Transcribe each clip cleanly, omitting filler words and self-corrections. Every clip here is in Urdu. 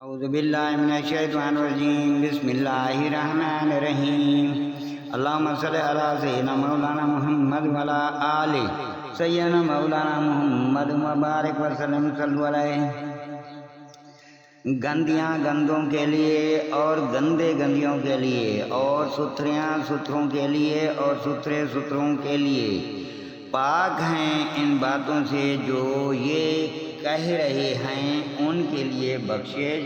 اعوذ باللہ من الشیطان الرجیم بسم اللہ الرحمن الرحیم اللہم صلی علی سیدنا مولانا محمد وعلی آل سیدنا مولانا محمد مبارک وسلم صلی علیہ۔ گندیاں گندوں کے لیے اور گندے گندیوں کے لیے اور ستھریاں ستھروں کے لیے اور ستھرے ستھروں کے لیے پاک ہیں ان باتوں سے جو یہ کہہ رہے ہیں، ان کے لیے بخشش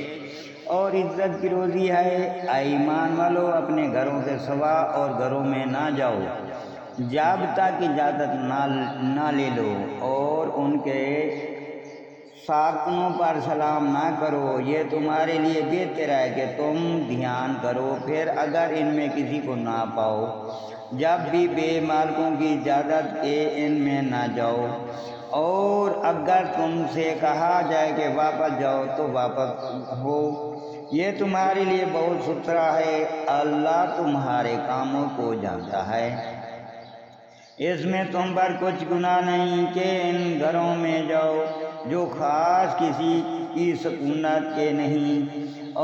اور عزت کی روزی ہے۔ اے ایمان والو، اپنے گھروں سے سوا اور گھروں میں نہ جاؤ جب تک اجازت نہ لے لو، اور ان کے ساکنوں پر سلام نہ کرو۔ یہ تمہارے لیے بہتر ہے کہ تم دھیان کرو۔ پھر اگر ان میں کسی کو نہ پاؤ، جب بھی بے مالکوں کی اجازت کے ان میں نہ جاؤ، اور اگر تم سے کہا جائے کہ واپس جاؤ تو واپس ہو۔ یہ تمہارے لیے بہت ستھرا ہے، اللہ تمہارے کاموں کو جانتا ہے۔ اس میں تم پر کچھ گناہ نہیں کہ ان گھروں میں جاؤ جو خاص کسی کی سکونت کے نہیں،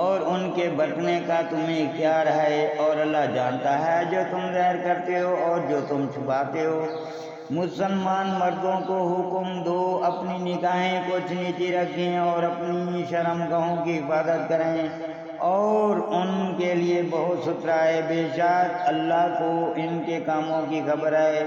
اور ان کے برتنے کا تمہیں اختیار ہے، اور اللہ جانتا ہے جو تم ظاہر کرتے ہو اور جو تم چھپاتے ہو۔ مسلمان مردوں کو حکم دو اپنی نگاہیں کچھ نیچی رکھیں اور اپنی شرمگاہوں کی حفاظت کریں، اور ان کے لیے بہت ستھرا ہے، بے شک اللہ کو ان کے کاموں کی خبر ہے۔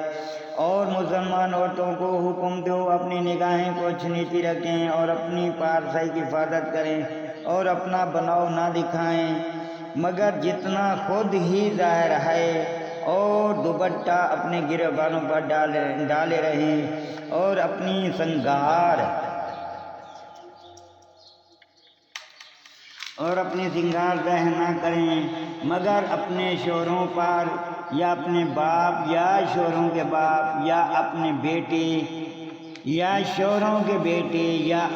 اور مسلمان عورتوں کو حکم دو اپنی نگاہیں کچھ نیچی رکھیں اور اپنی پارسائی کی حفاظت کریں، اور اپنا بناؤ نہ دکھائیں مگر جتنا خود ہی ظاہر ہے، اور دوپٹہ اپنے گریبانوں پر ڈالے رہیں، اور اپنی سنگار ظاہر نہ کریں مگر اپنے شوہروں پر، یا اپنے باپ یا شوہروں کے باپ، یا اپنے بیٹے یا شوہروں کے بیٹے، یا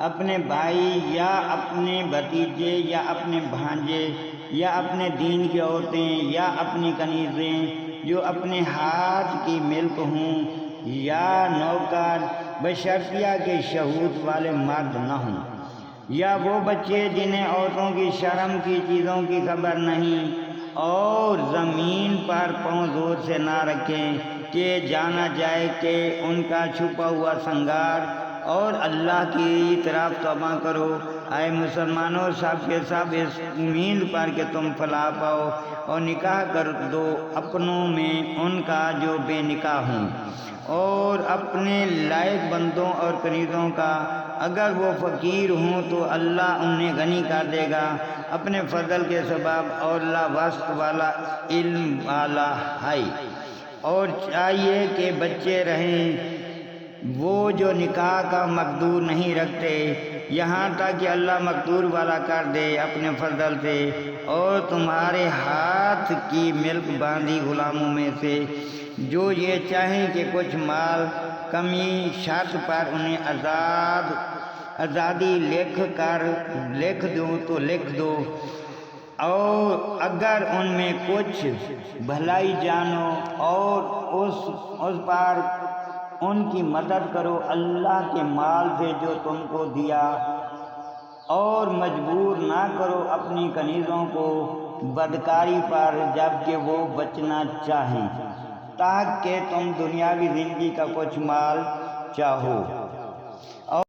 اپنے بھائی یا اپنے بھتیجے یا اپنے بھانجے، یا اپنے دین کی عورتیں، یا اپنی کنیزیں جو اپنے ہاتھ کی ملک ہوں، یا نوکر، بشرطیہ کے شہود والے مرد نہ ہوں، یا وہ بچے جنہیں عورتوں کی شرم کی چیزوں کی خبر نہیں، اور زمین پر پاؤں زور سے نہ رکھیں کہ جانا جائے کہ ان کا چھپا ہوا سنگار، اور اللہ کی طرف توبہ کرو۔ اے مسلمانوں، سب کے سب اس امید پر کہ تم فلاح پاؤ، اور نکاح کر دو اپنوں میں ان کا جو بے نکاح ہوں، اور اپنے لائق بندوں اور کنیزوں کا، اگر وہ فقیر ہوں تو اللہ انہیں غنی کر دے گا اپنے فضل کے سبب، اور اللہ وسط والا علم والا ہے۔ اور چاہیے کہ بچے رہیں وہ جو نکاح کا مقدور نہیں رکھتے، یہاں تک کہ اللہ مقدور والا کر دے اپنے فضل سے، اور تمہارے ہاتھ کی ملک باندھی غلاموں میں سے جو یہ چاہیں کہ کچھ مال کمی شرط پر انہیں آزادی لکھ دوں تو لکھ دو، اور اگر ان میں کچھ بھلائی جانو اور اس پر ان کی مدد کرو اللہ کے مال سے جو تم کو دیا، اور مجبور نہ کرو اپنی کنیزوں کو بدکاری پر جبکہ وہ بچنا چاہیں، تاکہ تم دنیاوی زندگی کا کچھ مال چاہو۔